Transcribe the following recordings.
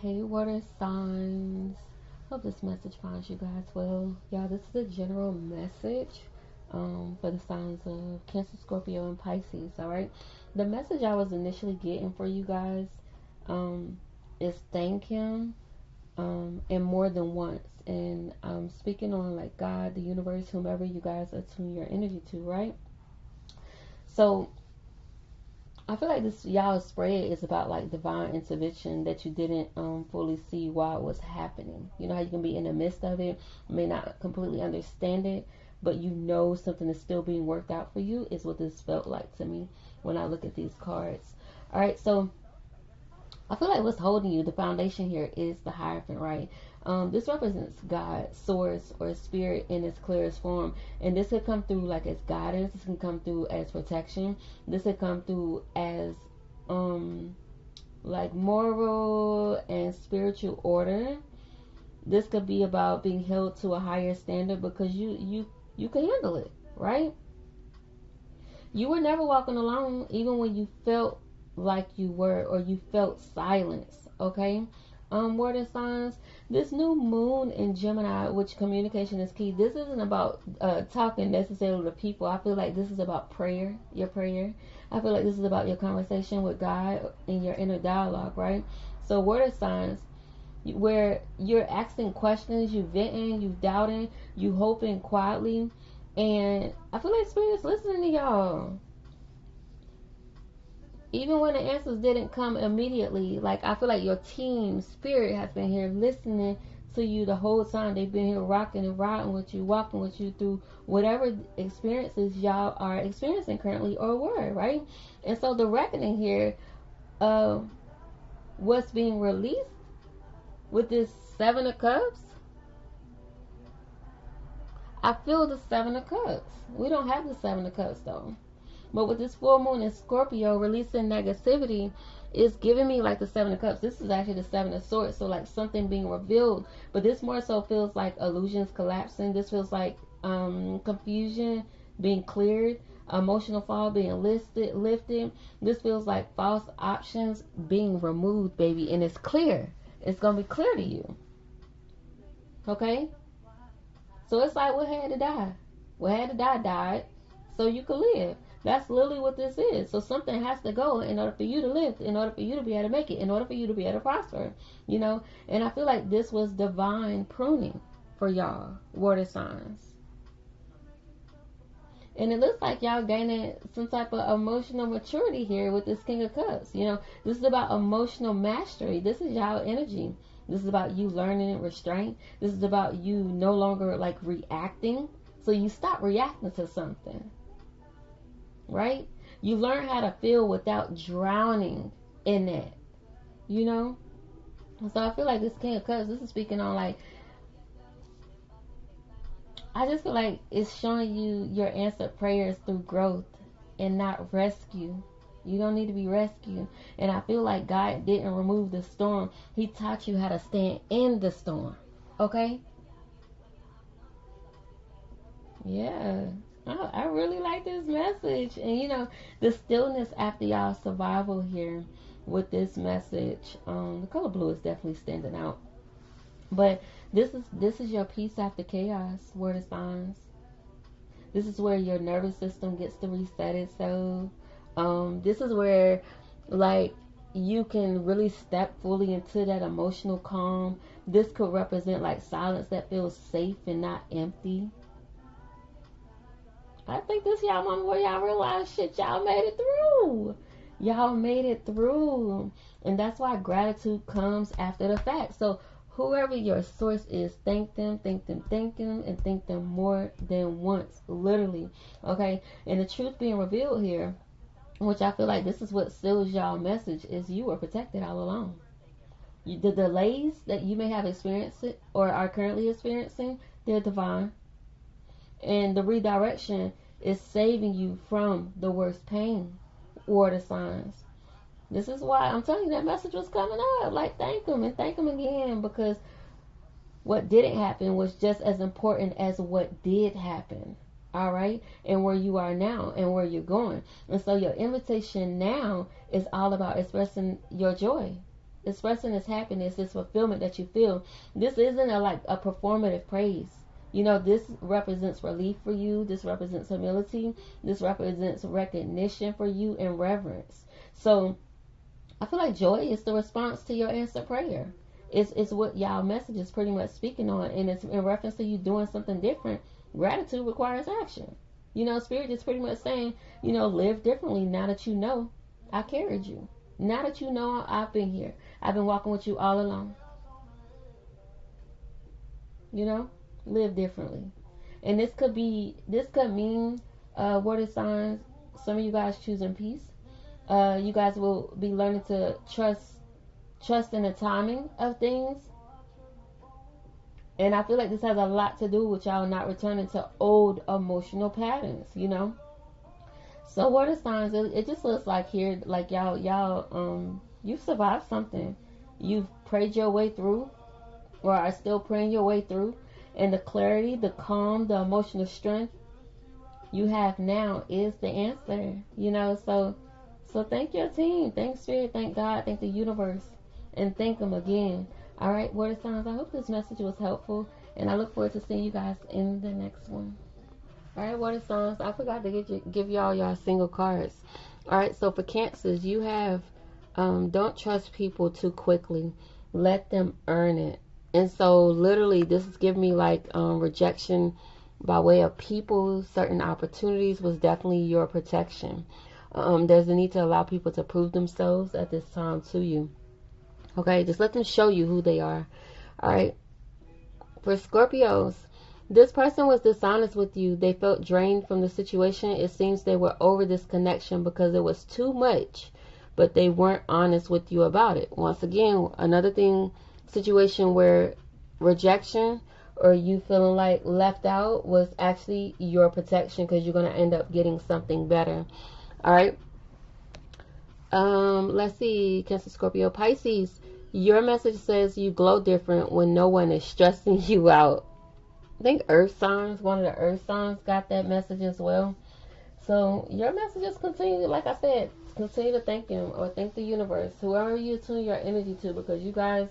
Hey, water signs. Hope this message finds you guys well. Y'all, this is a general message for the signs of Cancer, Scorpio, and Pisces. All right. The message I was initially getting for you guys um, is thank Him and more than once. And I'm speaking on like God, the universe, whomever you guys attune your energy to, right? So I feel like this y'all spread is about like divine intervention that you didn't fully see while it was happening. You know how you can be in the midst of it, may not completely understand it, but you know something is still being worked out for you is what this felt like to me when I look at these cards. All right, so I feel like what's holding you, the foundation here is the Hierophant, right? This represents God, source, or spirit in its clearest form. And this could come through like as guidance. This can come through as protection. This could come through as like moral and spiritual order. This could be about being held to a higher standard because you can handle it, right? You were never walking alone, even when you felt like you were or you felt silence. Okay, water signs. This new moon in Gemini, which communication is key. This isn't about talking necessarily to people. I feel like this is about prayer, your prayer. I feel like this is about your conversation with God and your inner dialogue, right? So water signs, where you're asking questions, you venting, you doubting, you hoping quietly, and I feel like Spirit's listening to y'all. Even when the answers didn't come immediately, like I feel like your team spirit has been here listening to you the whole time. They've been here rocking and riding with you, walking with you through whatever experiences y'all are experiencing currently or were, right? And so the reckoning here of what's being released with this Seven of Cups, I feel the Seven of Cups. We don't have the Seven of Cups though. But with this full moon in Scorpio, releasing negativity is giving me like the Seven of Cups. This is actually the Seven of Swords, so like something being revealed. But this more so feels like illusions collapsing. This feels like confusion being cleared, emotional fog being lifted. This feels like false options being removed, baby, and it's clear. It's gonna be clear to you. Okay? So it's like what had to die? What had to die died, so you could live. That's literally what this is. So something has to go in order for you to live, in order for you to be able to make it, in order for you to be able to prosper. You know? And I feel like this was divine pruning for y'all, water signs. And it looks like y'all gaining some type of emotional maturity here with this King of Cups. You know, this is about emotional mastery. This is y'all energy. This is about you learning restraint. This is about you no longer like reacting. So you stop reacting to something, right? You learn how to feel without drowning in it, you know? So I feel like this King of Cups, this is speaking on like, I just feel like it's showing you your answered prayers through growth and not rescue. You don't need to be rescued. And I feel like God didn't remove the storm. He taught you how to stand in the storm. Okay? Yeah. I really like this message. And you know, the stillness after y'all survival here with this message. The color blue is definitely standing out. But this is your peace after chaos, word of signs. This is where your nervous system gets to reset itself. This is where like you can really step fully into that emotional calm. This could represent like silence that feels safe and not empty. I think this y'all moment where y'all realize shit, y'all made it through. Y'all made it through. And that's why gratitude comes after the fact. So whoever your source is, thank them, thank them, thank them, and thank them more than once. Literally. Okay? And the truth being revealed here, which I feel like this is what seals y'all message, is you were protected all along. The delays that you may have experienced or are currently experiencing, they're divine. And the redirection is saving you from the worst pain, water signs. This is why I'm telling you that message was coming up. Like, thank them and thank them again, because what didn't happen was just as important as what did happen. All right, and where you are now and where you're going. And so your invitation now is all about expressing your joy. expressing this happiness, this fulfillment that you feel. This isn't like a performative praise. You know, this represents relief for you. This represents humility. This represents recognition for you and reverence. So I feel like joy is the response to your answered prayer. It's what y'all message is pretty much speaking on, and it's in reference to you doing something different. Gratitude requires action. You know, Spirit is pretty much saying, you know, live differently now that you know I carried you. Now that you know I've been here. I've been walking with you all along. You know, live differently. And this could mean water signs. Some of you guys choosing peace. You guys will be learning to trust in the timing of things. And I feel like this has a lot to do with y'all not returning to old emotional patterns, you know. So water signs, it just looks like here, like y'all you've survived something. You've prayed your way through, or are still praying your way through. And the clarity, the calm, the emotional strength you have now is the answer, you know. So thank your team, thank Spirit, thank God, thank the universe, and thank them again. All right, water signs, I hope this message was helpful, and I look forward to seeing you guys in the next one. All right, water signs, I forgot to give y'all single cards. All right, so for Cancers, you have don't trust people too quickly. Let them earn it. And so literally this is giving me like rejection by way of people, certain opportunities was definitely your protection. There's a need to allow people to prove themselves at this time to you. Okay, just let them show you who they are. All right. For Scorpios, this person was dishonest with you. They felt drained from the situation. It seems they were over this connection because it was too much, but they weren't honest with you about it. Once again, another situation where rejection or you feeling like left out was actually your protection, because you're going to end up getting something better. All right. Let's see, Cancer, Scorpio, Pisces. Your message says you glow different when no one is stressing you out. I think Earth signs, one of the Earth signs got that message as well. So your messages continue, like I said, continue to thank him or thank the universe, whoever you tune your energy to, because you guys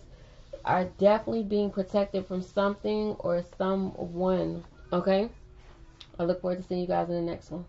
are definitely being protected from something or someone. Okay? I look forward to seeing you guys in the next one.